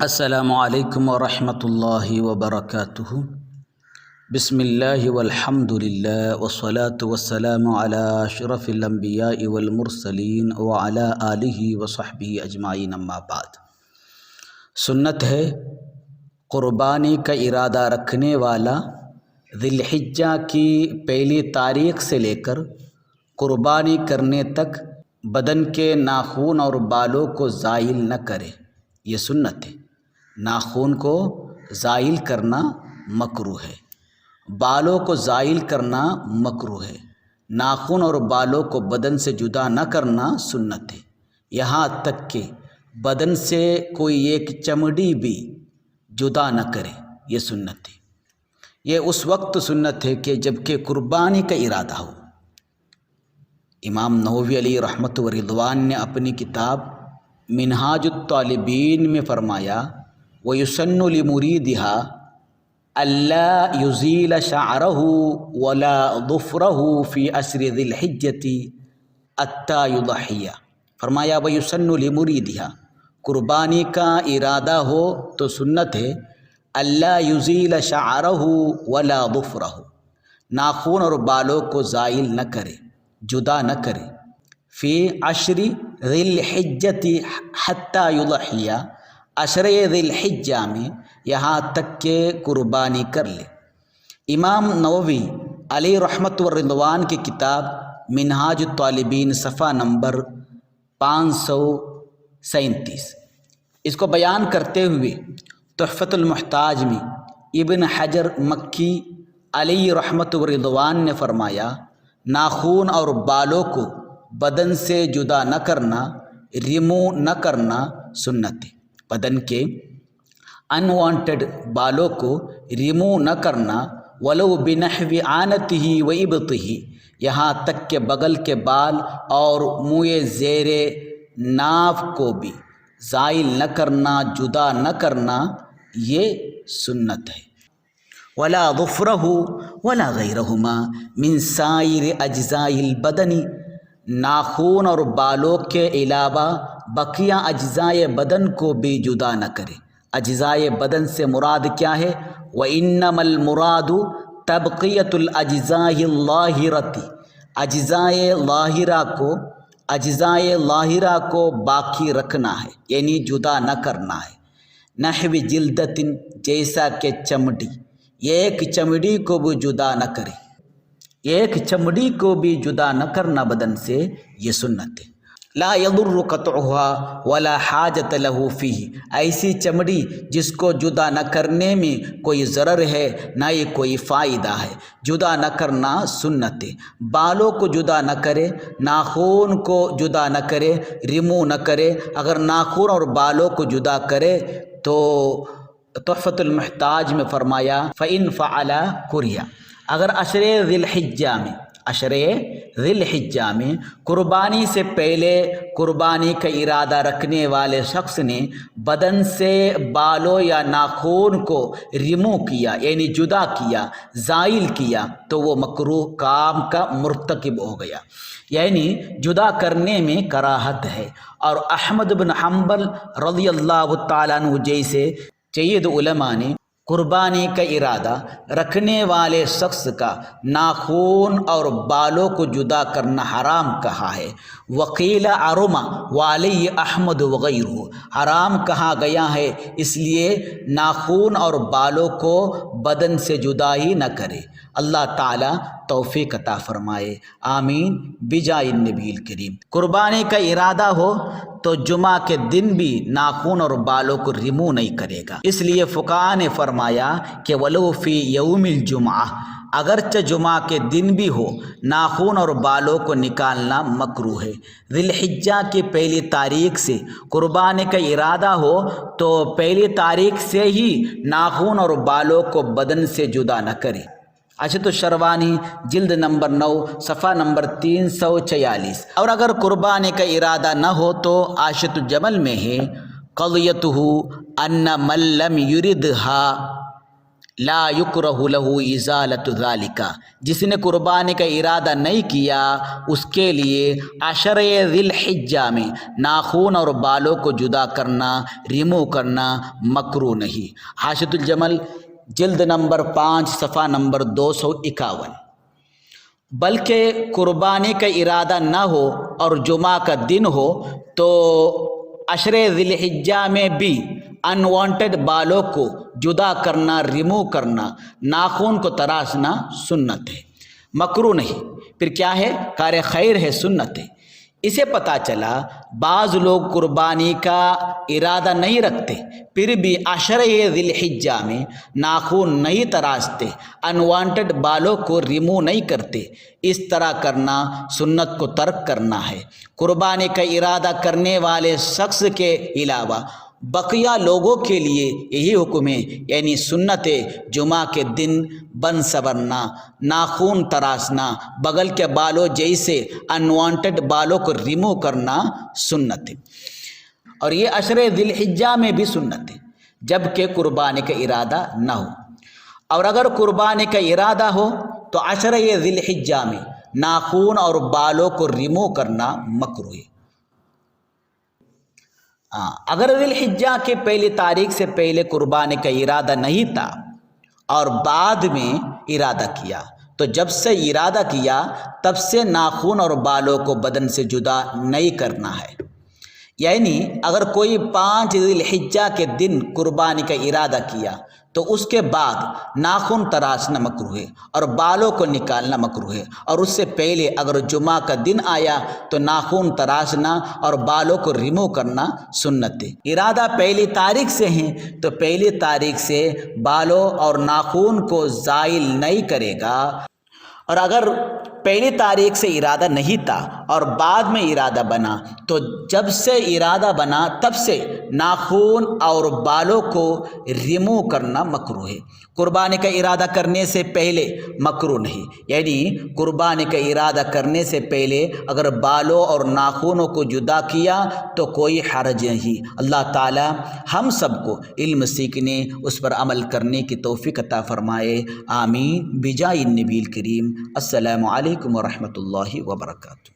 السلام علیکم ورحمۃ اللہ وبرکاتہ۔ بسم اللہ والحمد للہ والصلاة والسلام علی اشرف الانبیاء والمرسلین وعلی آلہ وصحبہ اجمعین، اما بعد۔ سنت ہے قربانی کا ارادہ رکھنے والا ذی الحجہ کی پہلی تاریخ سے لے کر قربانی کرنے تک بدن کے ناخون اور بالوں کو زائل نہ کرے، یہ سنت ہے۔ ناخون کو زائل کرنا مکروہ ہے، بالوں کو زائل کرنا مکروہ ہے، ناخون اور بالوں کو بدن سے جدا نہ کرنا سنت ہے، یہاں تک کہ بدن سے کوئی ایک چمڑی بھی جدا نہ کرے، یہ سنت ہے۔ یہ اس وقت سنت ہے کہ جب کہ قربانی کا ارادہ ہو۔ امام نووی علیہ رحمت و رضوان نے اپنی کتاب منہاج الطالبین میں فرمایا، وَيُسَنُّ لِمُرِيدِهَا أَلَّا يُزِيلَ شَعْرَهُ وَلَا ظُفْرَهُ فِي عَشْرِ ذِي الْحِجَّةِ حَتَّى يُضَحِّيَ۔ فرمایا وَيُسَنُّ لِمُرِيدِهَا، قربانی کا ارادہ ہو تو سنت ہے أَلَّا يُزِيلَ شَعْرَهُ وَلَا ظُفْرَهُ، ناخون اور بالوں کو زائل نہ کرے، جدا نہ کرے، فی عشر ذی الحجۃ حتی یضحی، عشر ذی الحجہ میں یہاں تک کہ قربانی کر لے۔ امام نووی علیہ رحمت و رضوان کی کتاب منہاج الطالبین صفحہ نمبر 537، اس کو بیان کرتے ہوئے تحفۃ المحتاج میں ابن حجر مکی علیہ رحمت و رضوان نے فرمایا، ناخون اور بالوں کو بدن سے جدا نہ کرنا، ریمو نہ کرنا سنت ہے۔ بدن کے انوانٹڈ بالوں کو ریمو نہ کرنا، ولو بنحو عانتہ و ابطہ، یہاں تک کہ بغل کے بال اور منہ زیر ناف کو بھی زائل نہ کرنا، جدا نہ کرنا، یہ سنت ہے۔ ولا ظفرہ ولا غیرہما من سائر اجزاء البدن، ناخون اور بالوں کے علاوہ بقیہ اجزائے بدن کو بھی جدا نہ کرے۔ اجزائے بدن سے مراد کیا ہے؟ وَإِنَّمَا الْمُرَادُ تَبْقِيَةُ الْأَجْزَاءِ الظَّاهِرَةِ، اجزائے لاہرہ کو باقی رکھنا ہے، یعنی جدا نہ کرنا ہے۔ نحو جلدۃ، جیسا کہ چمڑی، ایک چمڑی کو بھی جدا نہ کرے، ایک چمڑی کو بھی جدا نہ کرنا بدن سے، یہ سنت ہے۔ لا يضر قطعها ولا حاجت له فيه، ایسی چمڑی جس کو جدا نہ کرنے میں کوئی ضرر ہے نہ ہی کوئی فائدہ ہے، جدا نہ کرنا سنت ہے۔ بالوں کو جدا نہ کرے، ناخون کو جدا نہ کرے، ریمو نہ کرے۔ اگر ناخون اور بالوں کو جدا کرے تو تحفۃ المحتاج میں فرمایا فَإِن فَعَلَ كُرِهَ، اگر عشر ذی الحجہ میں قربانی سے پہلے قربانی کا ارادہ رکھنے والے شخص نے بدن سے بالوں یا ناخون کو ریمو کیا، یعنی جدا کیا، زائل کیا، تو وہ مکروہ کام کا مرتکب ہو گیا، یعنی جدا کرنے میں کراہت ہے۔ اور احمد بن حنبل رضی اللہ تعالیٰ عنہ جیسے جید علماء نے قربانی کا ارادہ رکھنے والے شخص کا ناخون اور بالوں کو جدا کرنا حرام کہا ہے۔ وقیل حرم وعلیہ احمد وغیرہ، حرام کہا گیا ہے، اس لیے ناخون اور بالوں کو بدن سے جدا ہی نہ کرے۔ اللہ تعالیٰ توفیق عطا فرمائے، آمین بجائے النبی الکریم۔ قربانی کا ارادہ ہو تو جمعہ کے دن بھی ناخون اور بالوں کو ریمو نہیں کرے گا، اس لیے فقہاء نے فرمایا کہ ولو فی یوم الجمعہ، اگرچہ جمعہ کے دن بھی ہو، ناخون اور بالوں کو نکالنا مکروہ ہے۔ ذی الحجہ کی پہلی تاریخ سے قربانی کا ارادہ ہو تو پہلی تاریخ سے ہی ناخون اور بالوں کو بدن سے جدا نہ کرے۔ اشت الشروانی جلد نمبر 9 صفحہ نمبر 346۔ اور اگر قربانی کا ارادہ نہ ہو تو اشت الجمل میں ہے قضیتہ ان من لم یردھا لا یکرہ لہ ازالۃ ذالک، جس نے قربانی کا ارادہ نہیں کیا اس کے لیے عشر ذی الحجہ میں ناخون اور بالوں کو جدا کرنا، ریمو کرنا مکروہ نہیں۔ حاشیۃ الجمل جلد نمبر 5 صفحہ نمبر 251۔ بلکہ قربانی کا ارادہ نہ ہو اور جمعہ کا دن ہو تو عشر ذی الحجہ میں بھی انوانٹڈ بالوں کو جدا کرنا، ریمو کرنا، ناخون کو تراشنا سنت ہے، مکروہ نہیں۔ پھر کیا ہے؟ کار خیر ہے، سنت ہے۔ اسے پتہ چلا بعض لوگ قربانی کا ارادہ نہیں رکھتے پھر بھی عشر ذی الحجہ میں ناخون نہیں تراشتے، انوانٹڈ بالوں کو ریمو نہیں کرتے۔ اس طرح کرنا سنت کو ترک کرنا ہے۔ قربانی کا ارادہ کرنے والے شخص کے علاوہ بقیہ لوگوں کے لیے یہی حکم ہے، یعنی سنت جمعہ کے دن بن سنورنا، ناخون تراشنا، بغل کے بالوں جیسے انوانٹڈ بالوں کو ریمو کرنا سنت ہے، اور یہ عشر ذی الحجہ میں بھی سنت ہے جبکہ قربانی کا ارادہ نہ ہو۔ اور اگر قربانی کا ارادہ ہو تو عشر ذی الحجہ میں ناخون اور بالوں کو ریمو کرنا مکروہ ہے۔ اگر ذی الحجہ کے پہلی تاریخ سے پہلے قربانی کا ارادہ نہیں تھا اور بعد میں ارادہ کیا تو جب سے ارادہ کیا تب سے ناخون اور بالوں کو بدن سے جدا نہیں کرنا ہے۔ یعنی اگر کوئی 5 ذی الحجہ کے دن قربانی کا ارادہ کیا تو اس کے بعد ناخن تراشنا مکروہ ہے اور بالوں کو نکالنا مکروہ ہے، اور اس سے پہلے اگر جمعہ کا دن آیا تو ناخن تراشنا اور بالوں کو ریمو کرنا سنت ہے۔ ارادہ پہلی تاریخ سے ہیں تو پہلی تاریخ سے بالوں اور ناخن کو زائل نہیں کرے گا، اور اگر پہلی تاریخ سے ارادہ نہیں تھا اور بعد میں ارادہ بنا تو جب سے ارادہ بنا تب سے ناخون اور بالوں کو ریمو کرنا مکروہ ہے۔ قربانی کا ارادہ کرنے سے پہلے مکروہ نہیں، یعنی قربانی کا ارادہ کرنے سے پہلے اگر بالوں اور ناخونوں کو جدا کیا تو کوئی حرج نہیں۔ اللہ تعالی ہم سب کو علم سیکھنے، اس پر عمل کرنے کی توفیق عطا فرمائے، آمین بجاہ النبی الکریم۔ السلام علیکم ورحمۃ اللہ وبرکاتہ۔